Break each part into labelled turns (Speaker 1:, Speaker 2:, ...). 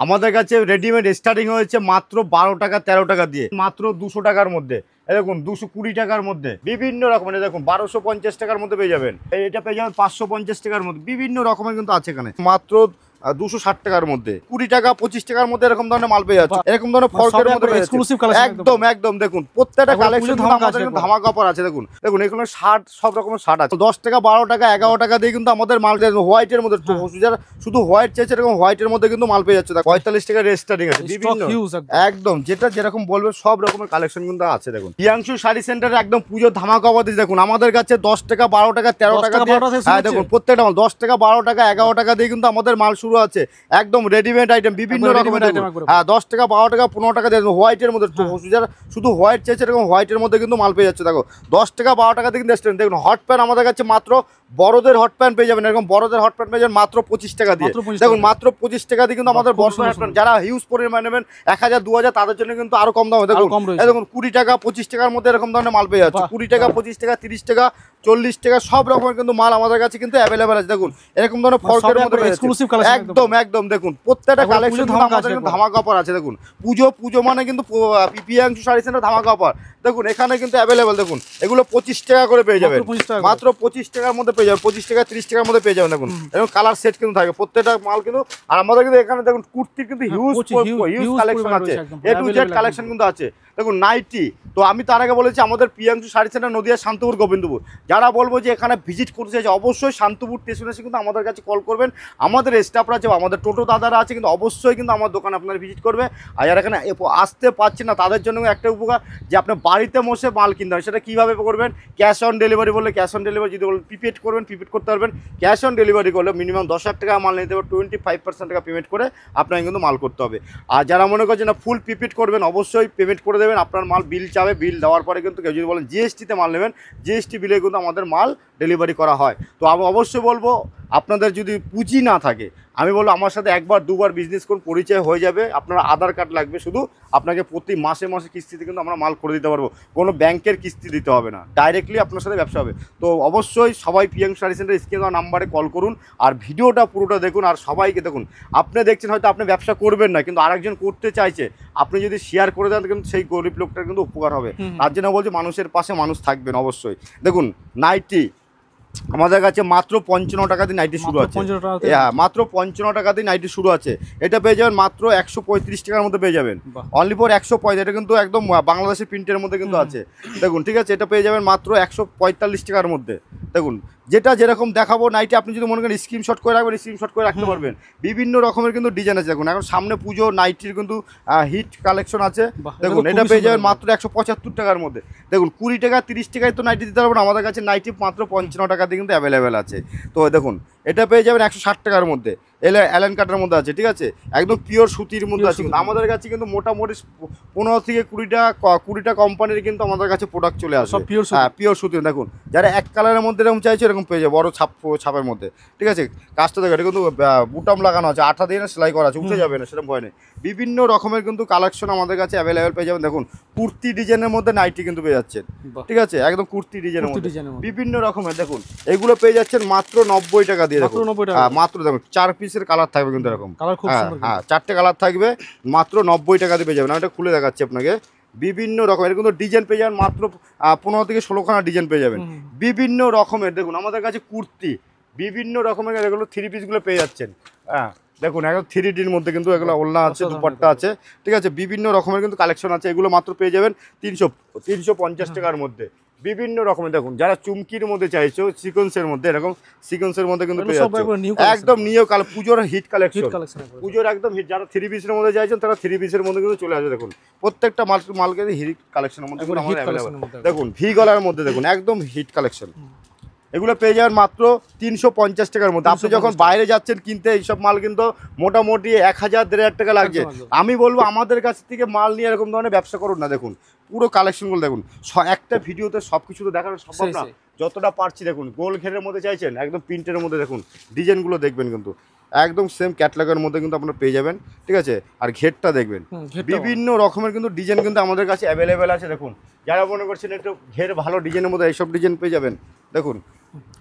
Speaker 1: আমাদের কাছে readymade starting হয়েছে মাত্র 12 টাকা 13 টাকা দিয়ে, মাত্র 200 টাকার মধ্যে। দেখুন 220 টাকার মধ্যে বিভিন্ন রকমের, দেখুন 1250 টাকার মধ্যে পেয়ে যাবেন। এটা পেয়ে যাবেন 550 টাকার মধ্যে, বিভিন্ন রকমের কিন্তু আছে এখানে। মাত্র 260 টাকার মধ্যে, 20 টাকা 25 টাকার মধ্যে এরকম ধরনের মাল পেয়ে যাচ্ছে। এরকম ধরনের ফর্কের মধ্যে একদম একদম দেখুন প্রত্যেকটা কালেকশন আমাদের ধামাকা অফার আছে। দেখুন দেখুন এখানে শার্ট, সব রকমের শার্ট আছে 10 টাকা 12 টাকা 11 টাকা দিয়ে কিন্তু আমাদের মাল হোয়াইটের মধ্যে, যারা শুধু হোয়াইট চাইছে এরকম হোয়াইটের মধ্যে কিন্তু মাল পেয়ে যাচ্ছে। 45 টাকা রেস্টারিং আছে বিভিন্ন, একদম যেটা যেরকম বলবে সব রকমের কালেকশন কিন্তু আছে। দেখুন প্রিয়াংশু শাড়ি সেন্টারে একদম পুজোর ধামাকা অফার দিচ্ছে। দেখুন আমাদের কাছে 10 টাকা 12 টাকা 13 টাকা দিয়ে, হ্যাঁ দেখুন প্রত্যেকটা মাল 10 টাকা 12 টাকা 11 টাকা দিয়ে কিন্তু আমাদের মাল শুরু আছে। একদম রেডিমেড আইটেম বিভিন্ন রকমের, হ্যাঁ 10 টাকা 12 টাকা 15 টাকা দিয়ে হোয়াইটের মধ্যে, যারা শুধু হোয়াইট চাইছে এরকম হোয়াইটের মধ্যে কিন্তু মাল পেয়ে যাচ্ছে। দেখো 10 টাকা 12 টাকা দিয়ে কিন্তু দেখুন হট প্যান্ট আমাদের কাছে মাত্র বড়দের হট প্যান্ট পেয়ে যাবেন। এরকম বড়দের হট প্যান্ট পেয়ে যাবেন মাত্র 25 টাকা দিয়ে। দেখুন মাত্র 25 টাকা দিয়ে কিন্তু আমাদের বড় হট প্যান্ট, যারা হিউজ পরিমাণ নেবেন 1000 2000 তাদের জন্য কিন্তু আরো কম দাম হবে। দেখুন দেখুন 20 টাকা 25 টাকার মধ্যে এরকম ধরনের মাল পেয়ে যাচ্ছে। 20 টাকা 25 টাকা 30 টাকা 40 টাকা সব রকমের কিন্তু মাল আমাদের কাছে কিন্তু অ্যাভেলেবেল আছে। দেখুন এরকম ধরনের ফর্কের মধ্যে একদম একদম দেখুন প্রত্যেকটা কালেকশন আমাদের ধামাকা অফার আছে। দেখুন পুজো মানে কিন্তু প্রিয়াংশু শাড়ি সেন্টার ধামাকা অফার। দেখুন এখানে কিন্তু অ্যাভেলেবেল, দেখুন এগুলো 25 টাকা করে পেয়ে যাবেন, মাত্র 25 টাকার মধ্যে পেয়ে যাবেন, 25 টাকা 30 টাকার মধ্যে পেয়ে যাবেন। দেখুন এরকম কালার সেট কিন্তু থাকে প্রত্যেকটা মাল কিন্তু। আর আমাদের কিন্তু এখানে দেখুন কুর্তির কিন্তু হিউজ কালেকশন আছে, এ টু জেড কালেকশন কিন্তু আছে। দেখুন নাইটি তো আমি তার আগে বলেছি আমাদের প্রিয়াংশু শাড়ি সেন্টার নদিয়া শান্তপুর গোবিন্দপুর। যারা বলবো যে এখানে ভিজিট করতে চাইছে অবশ্যই শান্তপুর স্টেশনে এসে কিন্তু আমাদের কাছে কল করবেন। আমাদের স্টাফরা আছে, আমাদের টোটো দাদারা আছে কিন্তু অবশ্যই কিন্তু আমার দোকানে আপনারা ভিজিট করবে। আর যারা এখানে আসতে পারছে না তাদের জন্য একটা উপকার, যে আপনার বাড়িতে বসে মাল কিনতে হবে। সেটা কীভাবে করবেন? ক্যাশ অন ডেলিভারি বললে ক্যাশ অন ডেলিভারি, যদি বলেন প্রিপেড করবেন প্রিপেড করতে পারবেন। ক্যাশ অন ডেলিভারি করলে মিনিমাম 10,000 টাকা মাল নিতে হবে, 25% টাকা পেমেন্ট করে আপনাকে কিন্তু মাল করতে হবে। আর যারা মনে করছেন না ফুল প্রিপেড করবেন অবশ্যই পেমেন্ট করে দেবেন। আপনার মাল বিল চাবে, বিল দেওয়ার পরে কিন্তু কেউ যদি বলেন জিএসটিতে মাল নেবেন, জিএসটি বিলে কিন্তু আমাদের মাল ডেলিভারি করা হয়। তো আমি অবশ্যই বলবো আপনাদের যদি পুঁজি না থাকে, আমি বলবো আমার সাথে একবার দুবার বিজনেস করুন, পরিচয় হয়ে যাবে। আপনার আধার কার্ড লাগবে শুধু, আপনাকে প্রতি মাসে মাসে কিস্তিতে কিন্তু আমরা মাল করে দিতে পারবো। কোনো ব্যাংকের কিস্তি দিতে হবে না, ডাইরেক্টলি আপনার সাথে ব্যবসা হবে। তো অবশ্যই সবাই প্রিয়াংশু শাড়ি সেন্টার স্ক্রিনে দেওয়া নাম্বারে কল করুন আর ভিডিওটা পুরোটা দেখুন। আর সবাইকে দেখুন, আপনি দেখছেন হয়তো আপনি ব্যবসা করবেন না কিন্তু আরেকজন করতে চাইছে, আপনি যদি শেয়ার করে দেন কিন্তু সেই গরিব লোকটার কিন্তু উপকার হবে। তার জন্য বলছি মানুষের পাশে মানুষ থাকবেন অবশ্যই। দেখুন নাইটি আমাদের কাছে মাত্র 55 টাকা দিয়ে নাইটি শুরু আছে, হ্যাঁ মাত্র 55 টাকা দিয়ে নাইটি শুরু আছে। এটা পেয়ে যাবেন মাত্র 135 টাকার মধ্যে পেয়ে যাবেন, অনলি ফর 135। এটা কিন্তু একদম বাংলাদেশের প্রিন্টের মধ্যে কিন্তু আছে। দেখুন ঠিক আছে, এটা পেয়ে যাবেন মাত্র 145 টাকার মধ্যে। দেখুন যেটা যেরকম দেখাবো নাইটি, আপনি যদি মনে করেন স্ক্রিনশট করে রাখবেন, স্ক্রিনশট করে রাখতে পারবেন। বিভিন্ন রকমের কিন্তু ডিজাইন আছে। দেখুন এখন সামনে পুজো, নাইটির কিন্তু হিট কালেকশন আছে। দেখুন এটা পেয়ে যাবেন মাত্র 175 টাকার মধ্যে। দেখুন 20 টাকা 30 টাকায় তো নাইটি দিতে পারবেন, আমাদের কাছে নাইটি মাত্র 55 টাকাতে কিন্তু অ্যাভেলেবেল আছে। তো দেখুন এটা পেয়ে যাবেন 160 টাকার মধ্যে, অ্যালেন কাটের মধ্যে আছে। ঠিক আছে, একদম পিওর সুতির মধ্যে আছে। কিন্তু আমাদের কাছে কিন্তু মোটামুটি 15 থেকে 20টা কোম্পানির কিন্তু আমাদের কাছে প্রোডাক্ট চলে আসে, হ্যাঁ পিওর সুতি। দেখুন যারা এক কালারের মধ্যে এরকম চাইছে এরকম পেয়ে যাবে, বড় ছাপের মধ্যে। ঠিক আছে, কাজটা দেখো, এটা কিন্তু বুটাম লাগানো আছে, আঠা দিয়ে না সেলাই করা আছে, উঠে যাবে না সেরকম ভয় নেই। বিভিন্ন রকমের কিন্তু কালেকশন আমাদের কাছে অ্যাভেলেবেল পেয়ে যাবেন। দেখুন কুর্তি ডিজাইনের মধ্যে নাইটি কিন্তু পেয়ে যাচ্ছেন। ঠিক আছে, একদম কুর্তি ডিজাইনের মধ্যে বিভিন্ন রকমের। দেখুন এগুলো পেয়ে যাচ্ছেন মাত্র 90 টাকা দিয়ে। দেখুন মাত্র দেখুন 4 পিসের কালার থাকবে কিন্তু এরকম, হ্যাঁ 4টে কালার থাকবে, মাত্র 90 টাকা দিয়ে পেয়ে যাবেন। আমি এটা খুলে দেখাচ্ছি আপনাকে। বিভিন্ন রকমের কিন্তু ডিজাইন পেয়ে যাবেন, মাত্র 15 থেকে 16খানা ডিজাইন পেয়ে যাবেন বিভিন্ন রকমের। দেখুন আমাদের কাছে কুর্তি বিভিন্ন রকমের, এগুলো 3 পিসগুলো পেয়ে যাচ্ছেন। হ্যাঁ দেখুন একদম 3Dর মধ্যে কিন্তু এগুলো ওড়না আছে, দুপাট্টা আছে। ঠিক আছে, বিভিন্ন রকমের কিন্তু কালেকশন আছে। এগুলো মাত্র পেয়ে যাবেন 350 টাকার মধ্যে বিভিন্ন রকমের। দেখুন যারা চুমকির মধ্যে চাইছো সিকোয়েন্সের মধ্যে, এরকম সিকোয়েন্সের মধ্যে কিন্তু পেয়ে যাচ্ছে একদম নিউ কালার, পুজোর হিট কালেকশন, পুজোর একদম হিট। যারা 3 পিসের মধ্যে চাইছেন তারা 3 পিসের মধ্যে কিন্তু চলে আসে। দেখুন প্রত্যেকটা মালকে হিট কালেকশনের মধ্যে দেখুন ভি গলার মধ্যে, দেখুন একদম হিট কালেকশন। এগুলো পেয়ে যাবেন মাত্র 350 টাকার মধ্যে। আপনি যখন বাইরে যাচ্ছেন কিনতে এইসব মাল কিন্তু মোটামুটি 1000-1500 টাকা লাগছে। আমি বলবো আমাদের কাছ থেকে মাল নিয়ে এরকম ধরনের ব্যবসা করুন না। দেখুন পুরো কালেকশনগুলো দেখুন, একটা ভিডিওতে সব কিছু তো দেখানো সম্ভব না, যতটা পারছি। দেখুন গোল ঘেরের মধ্যে চাইছেন, একদম প্রিন্টের মধ্যে দেখুন ডিজাইনগুলো দেখবেন কিন্তু একদম সেম ক্যাটলগের মধ্যে কিন্তু আপনারা পেয়ে যাবেন। ঠিক আছে, আর ঘেরটা দেখবেন বিভিন্ন রকমের কিন্তু ডিজাইন কিন্তু আমাদের কাছে অ্যাভেলেবেল আছে। দেখুন যারা মনে করছেন একটু ঘের ভালো ডিজাইনের মধ্যে এইসব ডিজাইন পেয়ে যাবেন। দেখুন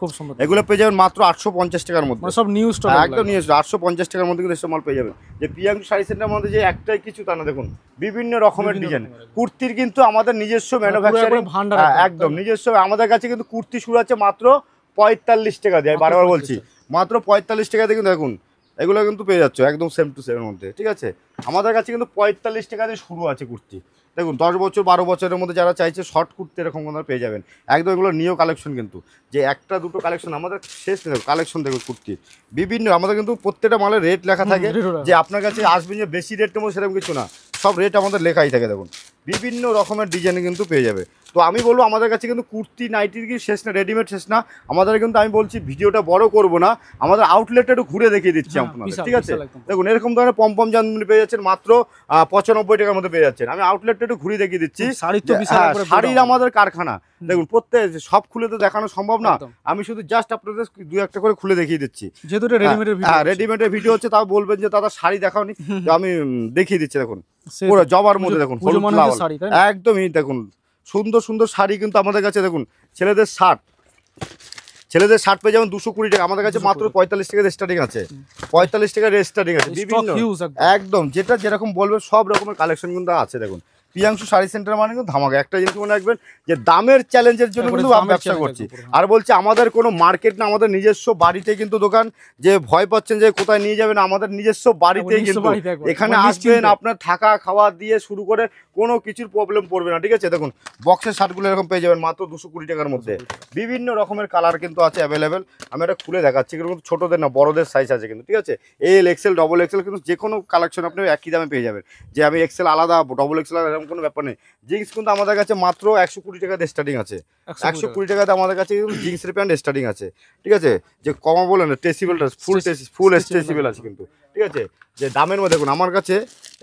Speaker 2: খুব সুন্দর,
Speaker 1: এগুলো পেয়ে যাবেন মাত্র 850 টাকার মধ্যে,
Speaker 2: মানে সব নিউ স্টক,
Speaker 1: একদম নিয়ে 850 টাকার মধ্যে কিন্তু এসব মাল পেয়ে যাবেন। যে প্রিয়াঙ্কু শাড়ি সেন্টারের মধ্যে যে একটাই কিছু তা না, দেখুন বিভিন্ন রকমের ডিজাইন কুর্তির কিন্তু আমাদের নিজস্ব ম্যানুফ্যাকচারিং, একদম নিজস্ব। আমাদের কাছে কিন্তু কুর্তি শুরু আছে মাত্র 45 টাকা দিয়ে, আমি বারবার বলছি মাত্র 45 টাকা দিয়ে কিন্তু দেখুন এগুলো কিন্তু পেয়ে যাচ্ছে একদম সেম টু সেমের মধ্যে, ঠিক আছে। আমাদের কাছে কিন্তু 45 টাকা দিয়ে শুরু আছে কুর্তি, দেখুন 10 বছর 12 বছরের মধ্যে যারা চাইছে শর্ট কুর্তি এরকম আপনারা পেয়ে যাবেন একদম। এগুলো নিউ কালেকশন কিন্তু, যে একটা দুটো কালেকশন আমাদের শেষ নেই, কালেকশন দেখুন কুর্তি বিভিন্ন। আমাদের কিন্তু প্রত্যেকটা মালের রেট লেখা থাকে, যে আপনার কাছে আসবেন যে বেশি রেট নেবো সেরকম কিছু না, সব রেট আমাদের লেখাই থাকে। দেখুন বিভিন্ন রকমের ডিজাইন কিন্তু পেয়ে যাবে। তো আমি বলবো আমাদের কাছে কিন্তু কুর্তি নাইটির কি শেষ না, রেডিমেড শেষ না আমাদের কিন্তু। আমি বলছি ভিডিওটা বড় করব না, আমাদের আউটলেটটা একটু ঘুরে দেখিয়ে দিচ্ছি আপনাদের, ঠিক আছে। দেখুন এরকম ধরনের পমপম জামদানি পেয়ে যাচ্ছেন মাত্র 95 টাকার মধ্যে পেয়ে যাচ্ছেন। আমি আউটলেটটা একটু ঘুরে দেখিয়ে দিচ্ছি। শাড়ির আমাদের কারখানা, দেখুন প্রত্যেক সব খুলে তো দেখানো সম্ভব না, আমি শুধু জাস্ট আপনাদের দু একটা করে খুলে দেখিয়ে দিচ্ছি। যেহেতু রেডিমেডের ভিডিও হচ্ছে, তাও বলবেন যে দাদা শাড়ি দেখাওনি, আমি দেখিয়ে দিচ্ছি। দেখুন পুরো জবার মধ্যে দেখুন একদমই, দেখুন সুন্দর সুন্দর শাড়ি কিন্তু আমাদের কাছে। দেখুন ছেলেদের শার্ট পেয়ে যাবেন 220 টাকা, আমাদের কাছে মাত্র 45 টাকা স্টার্টিং আছে, 45 টাকা স্টার্টিং আছে বিভিন্ন, একদম যেটা যেরকম বলবে সব রকমের কালেকশন কিন্তু আছে। দেখুন প্রিয়াংশু শাড়ি সেন্টার মানে কিন্তু ধামাকা। একটা জিনিস মনে রাখবেন যে দামের চ্যালেঞ্জের জন্য কিন্তু ব্যবসা করছি। আর বলছি আমাদের কোনো মার্কেট না, আমাদের নিজস্ব বাড়িতে কিন্তু দোকান। যে ভয় পাচ্ছেন যে কোথায় নিয়ে যাবেন, আমাদের নিজস্ব বাড়িতেই কিন্তু, এখানে আসবেন আপনার থাকা খাওয়া দিয়ে শুরু করে কোনো কিছুর প্রবলেম পড়বে না, ঠিক আছে। দেখুন বক্সের শার্টগুলো এরকম পেয়ে যাবেন মাত্র 220 টাকার মধ্যে, বিভিন্ন রকমের কালার কিন্তু আছে অ্যাভেলেবেল। আমি এটা খুলে দেখাচ্ছি, কিন্তু ছোটোদের না বড়দের সাইজ আছে কিন্তু, ঠিক আছে। এল এক্সেল ডবল এক্সেল কিন্তু যে কোনো কালেকশন আপনি একই দামে পেয়ে যাবেন। যে আমি এক্সেল আলাদা ডবল এক্সেল আলাদা এরকম কোনো ব্যাপার নেই। জিন্স কিন্তু আমাদের কাছে মাত্র 120 টাকাতে স্টার্টিং আছে, 120 টাকাতে আমাদের কাছে কিন্তু জিন্সের প্যান্ট স্টার্টিং আছে, ঠিক আছে। যে কমা বলে না স্ট্রেচেবলটা ফুল স্ট্রেচেবল আছে কিন্তু, ঠিক আছে। যে দামের মধ্যে দেখুন আমার কাছে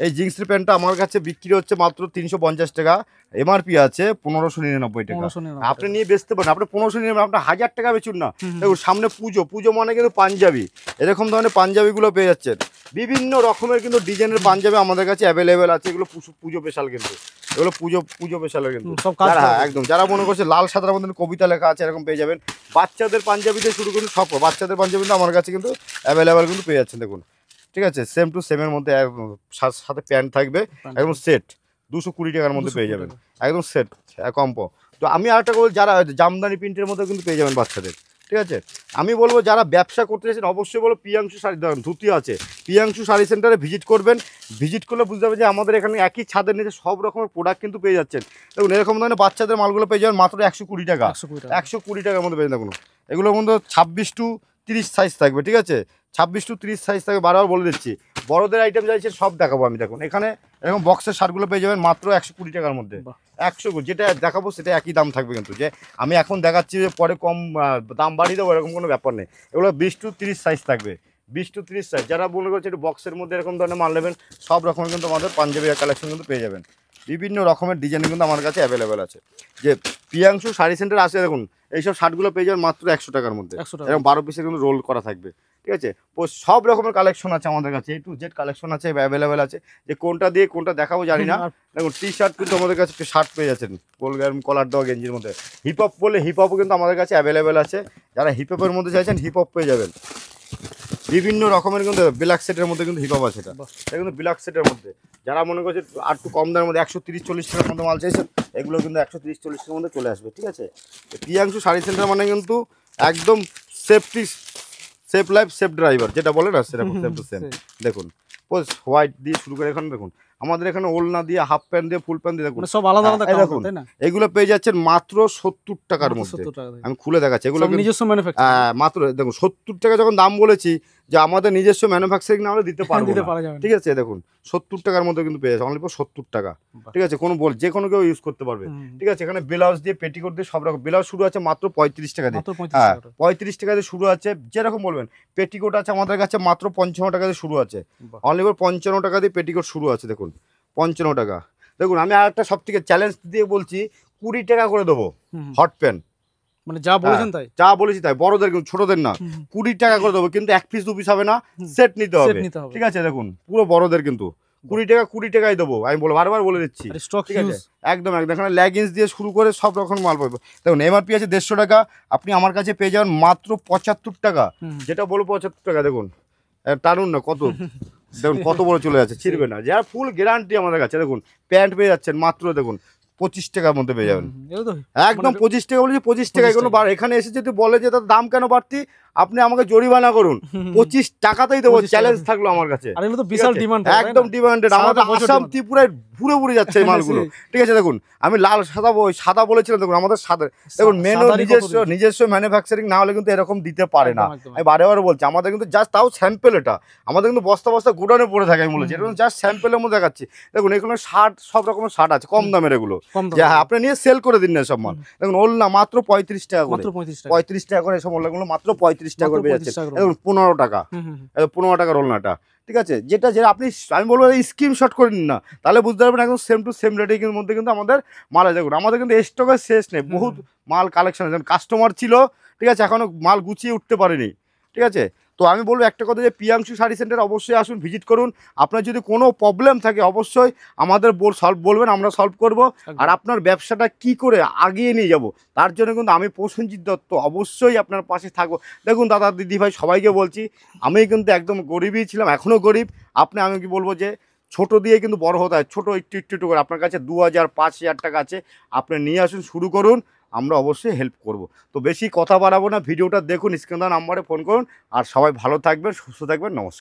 Speaker 1: এই জিন্সের প্যান্টটা আমার কাছে বিক্রি হচ্ছে মাত্র 350 টাকা, এমআরপি আছে 1599 টাকা। আপনি নিয়ে বেচতে পারেন, আপনি 1599, আপনার 1000 টাকা বেচুন না। দেখুন সামনে পুজো মানে কিন্তু পাঞ্জাবি, এরকম ধরনের পাঞ্জাবিগুলো পেয়ে যাচ্ছেন। বিভিন্ন রকমের কিন্তু ডিজাইনের পাঞ্জাবি আমাদের কাছে অ্যাভেলেবেল আছে। এগুলো পুজো স্পেশাল কিন্তু, এগুলো পুজো স্পেশালের কিন্তু, হ্যাঁ একদম। যারা মনে করছে লাল সাদার মধ্যে কবিতা লেখা আছে এরকম পেয়ে যাবেন। বাচ্চাদের পাঞ্জাবিতে শুরু করুন, সব বাচ্চাদের পাঞ্জাবি কিন্তু আমার কাছে কিন্তু অ্যাভেলেবেল কিন্তু পেয়ে যাচ্ছেন। দেখুন ঠিক আছে, সেম টু সেমের মধ্যে সাথে প্যান্ট থাকবে একদম সেট, 220 টাকার মধ্যে পেয়ে যাবেন একদম সেট কম্পো। তো আমি আরেকটা বলবো, যারা জামদানি প্রিন্টের মধ্যে কিন্তু পেয়ে যাবেন বাচ্চাদের, ঠিক আছে। আমি বলবো যারা ব্যবসা করতে চাইছেন অবশ্যই বলবো প্রিয়াংশু শাড়ি দোকান ধুতি আছে, প্রিয়াংশু শাড়ি সেন্টারে ভিজিট করবেন। ভিজিট করলে বুঝতে হবে যে আমাদের এখানে একই ছাদের নিচে সব রকমের প্রোডাক্ট কিন্তু পেয়ে যাচ্ছেন। দেখুন এরকম ধরনের বাচ্চাদের মালগুলো পেয়ে যাবেন মাত্র 120 টাকা, 120 টাকার মধ্যে পেয়ে যাবেন। এগুলোর মধ্যে 26 টু 30 সাইজ থাকবে, ঠিক আছে, 26 টু 30 সাইজ থাকবে। বারবার বলে দিচ্ছি, বড়দের আইটেম চাইছে সব দেখাবো আমি। দেখুন এখানে এরকম বক্সের শার্টগুলো পেয়ে যাবেন মাত্র 120 টাকার মধ্যে, 100 যেটা দেখাবো সেটা একই দাম থাকবে কিন্তু। যে আমি এখন দেখাচ্ছি যে পরে কম দাম বাড়িয়ে দেবো এরকম কোনো ব্যাপার নেই। এগুলো 20 টু 30 সাইজ থাকবে, 20 টু 30 সাইজ। যারা মনে করছে একটু বক্সের মধ্যে এরকম ধরনের মাল নেবেন, সব রকমের কিন্তু আমাদের পাঞ্জাবি কালেকশন কিন্তু পেয়ে যাবেন। বিভিন্ন রকমের ডিজাইন কিন্তু আমার কাছে অ্যাভেলেবেল আছে। যে প্রিয়াংশু শাড়ি সেন্টার আসে, দেখুন এইসব শার্টগুলো পেয়ে যাবেন মাত্র 100 টাকার মধ্যে, এরকম 12 পিসের কিন্তু রোল করা থাকবে, ঠিক আছে। সব রকমের কালেকশন আছে আমাদের কাছে, A to Z কালেকশন আছে অ্যাভেলেবেল আছে। যে কোনটা দিয়ে কোনটা দেখাবো জানি না। দেখুন টি শার্ট কিন্তু আমাদের কাছে শার্ট পেয়ে যাচ্ছেন কলার দেওয়া গেঞ্জির মধ্যে। হিপ হপ বলে হিপ হপও কিন্তু আমাদের কাছে অ্যাভেলেবেল আছে। যারা হিপ হপের মধ্যে চাইছেন হিপ হপ পেয়ে যাবেন। বিভিন্ন রকমের কিন্তু ব্ল্যাক সেটের মধ্যে কিন্তু হিপ হপ আছে, এটা কিন্তু ব্ল্যাক সেটের মধ্যে। যারা মনে করছে আর একটু কম দামের মধ্যে 130-40 টাকার মধ্যে মাল চাইছেন, এগুলো কিন্তু 130-40 টাকার মধ্যে চলে আসবে, ঠিক আছে। প্রিয়াংশু শাড়ি সেন্টার মানে কিন্তু একদম safety, safe life safe driver যেটা বলে না, সেরকম সেম টু সেম। দেখুন হোয়াইট দিয়ে শুরু করে এখানে দেখুন আমাদের এখানে ওলনা দিয়ে, হাফ প্যান্ট দিয়ে, ফুল প্যান্ট দিয়ে, দেখুন সব আলাদা আলাদা দেখুন। এগুলো পেয়ে যাচ্ছেন মাত্র 70 টাকার মধ্যে। আমি খুলে দেখাচ্ছি, এগুলো নিজস্ব ম্যানুফ্যাকচারিং মাত্র। দেখুন 70 টাকা যখন দাম বলেছি, যে আমাদের নিজস্ব ম্যানুফ্যাকচারিং না হলে দিতে পারবো না, ঠিক আছে। দেখুন 70 টাকার মধ্যে কিন্তু পেয়ে যাচ্ছে, অনলি 70 টাকা, ঠিক আছে। কোনো যে কোনো কেউ ইউজ করতে পারবে, ঠিক আছে। এখানে ব্লাউজ দিয়ে, পেটিকোট দিয়ে সব রকম। ব্লাউজ শুরু আছে মাত্র 35 টাকা দিয়ে, হ্যাঁ 35 টাকা দিয়ে শুরু আছে, যেরকম বলবেন। পেটিকোট আছে আমাদের কাছে মাত্র 55 টাকা দিয়ে শুরু আছে, অনলি 55 টাকা দিয়ে পেটিকোট শুরু আছে। দেখুন 55 টাকা। দেখুন আমি আর একটা সব থেকে চ্যালেঞ্জ দিয়ে বলছি, 20 টাকা করে দেবো হট প্যান্ট, মানে যা বলেছেন তাই, যা বলেছি তাই। বড়দের কিন্তু, ছোটদের না। 20 টাকা করে দেবো, কিন্তু 1 পিস 2 পিস হবে না, সেট নিতে হবে, ঠিক আছে। দেখুন পুরো বড়দের কিন্তু 20 টাকায় দেবো, আমি বারবার বলে দিচ্ছি।
Speaker 2: স্টক
Speaker 1: ঠিক আছে, একদম একদম। এখানে লেগিংস দিয়ে শুরু করে সব রকম মাল পাবো। দেখুন এমআরপি আছে 150 টাকা, আপনি আমার কাছে পেয়ে যাবেন মাত্র 75 টাকা। যেটা বলবো 75 টাকা। দেখুন টানুন না কত, দেখুন কত বড় চলে যাচ্ছে, ছিড়বে না, যার ফুল গ্যারান্টি আমাদের কাছে। দেখুন প্যান্ট পেয়ে যাচ্ছেন মাত্র দেখুন 25 টাকার মধ্যে পেয়ে যাবেন, একদম 25 টাকা বলেছি, 25 টাকায় কোনো এখানে এসে যদি বলে যে তার দাম কেন বাড়তি, আপনি আমাকে জরিমানা করুন, 25 টাকাতেই দেবো, চ্যালেঞ্জ থাকলো আমার কাছে। একদম ডিমান্ডেড, আমাদের আসাম ত্রিপুরায় ঘুরে ঘুরে যাচ্ছে এই মালগুলো। ঠিক আছে, দেখুন আমি লাল সাদা বলেছিলাম, দেখুন আমাদের সাদা, দেখুন মেনু নিজস্ব ম্যানুফ্যাকচারিং না হলে কিন্তু এরকম দিতে পারে না। আমি বারে বারে বলছি, আমাদের কিন্তু জাস্ট তাও স্যাম্পেল, এটা আমাদের কিন্তু বস্তা বস্তা গোডাউনে পড়ে থাকে। আমি বলেছি এরকম জাস্ট স্যাম্পেলের মধ্যে দেখাচ্ছি। দেখুন এগুলো শার্ট, সব রকমের শার্ট আছে কম দামের, এগুলো যে হ্যাঁ আপনি নিয়ে সেল করে দিন না সব মাল। দেখুন ওলনা মাত্র 35 টাকা করে, 35 টাকা করে এসব ওলনাগুলো মাত্র 35 টাকা করে পেয়ে যাচ্ছে। দেখুন 15 টাকা, 15 টাকার ওলনাটা। ঠিক আছে, যেটা আপনি, আমি বলবো স্ক্রিনশট করে নিন না, তাহলে বুঝতে পারবেন একদম সেম টু সেম রেটের মধ্যে কিন্তু আমাদের মাল আছে। দেখুন আমাদের কিন্তু স্টকের শেষ নেই, বহুত মাল কালেকশন আছে, কাস্টমার ছিল। ঠিক আছে, এখনো মাল গুছিয়ে উঠতে পারেনি। ঠিক আছে, তো আমি বলবো একটা কথা, যে প্রিয়াংশু শাড়ি সেন্টার অবশ্যই আসুন, ভিজিট করুন। আপনার যদি কোনো প্রবলেম থাকে অবশ্যই আমাদের সলভ বলবেন, আমরা সলভ করব। আর আপনার ব্যবসাটা কি করে আগিয়ে নিয়ে যাব, তার জন্য কিন্তু আমি প্রসেনজিৎ দত্ত অবশ্যই আপনার পাশে থাকবো। দেখুন দাদা দিদি ভাই সবাইকে বলছি, আমি কিন্তু একদম গরিবই ছিলাম, এখনও গরিব। আমি কি বলবো, যে ছোট দিয়ে কিন্তু বড় হতে হয়, ছোট একটু একটু একটু করে। আপনার কাছে 2000 5000 টাকা আছে, আপনি নিয়ে আসুন, শুরু করুন, আমরা অবশ্যই হেল্প করব। তো বেশি কথা বাড়াবো না, ভিডিওটা দেখুন, স্ক্রিনে দেওয়া নাম্বারে ফোন করুন। আর সবাই ভালো থাকবেন, সুস্থ থাকবেন, নমস্কার।